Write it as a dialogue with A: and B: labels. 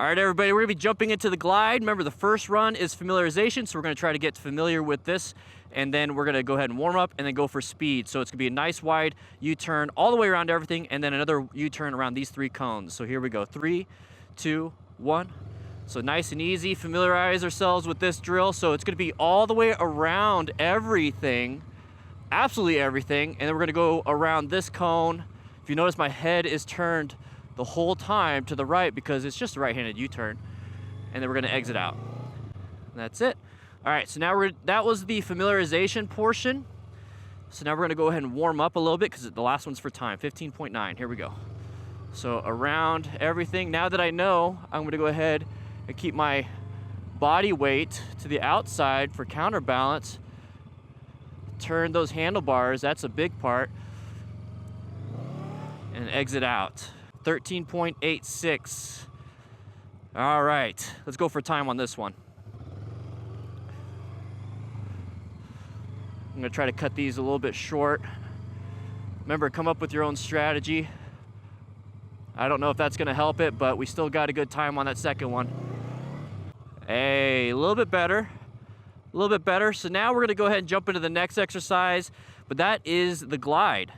A: All right, everybody, we're gonna be jumping into the glide. Remember, the first run is familiarization, so we're gonna try to get familiar with this, and then we're gonna go ahead and warm up and then go for speed. So it's gonna be a nice wide U-turn all the way around everything, and then another U-turn around these 3 cones. So here we go, 3, 2, 1. So nice and easy, familiarize ourselves with this drill. So it's gonna be all the way around everything, absolutely everything, and then we're gonna go around this cone. If you notice, my head is turned the whole time to the right because it's just a right-handed U-turn, and then we're gonna exit out. And that's it. All right, so now that was the familiarization portion. So now we're gonna go ahead and warm up a little bit because the last one's for time, 15.9, here we go. So around everything, now that I know, I'm gonna go ahead and keep my body weight to the outside for counterbalance. Turn those handlebars, that's a big part, and exit out. 13.86. All right, let's go for time on this one. I'm gonna try to cut these a little bit short. Remember, come up with your own strategy. I don't know if that's gonna help it, but we still got a good time on that second one. Hey, a little bit better. A little bit better. So now we're gonna go ahead and jump into the next exercise, but that is the glide.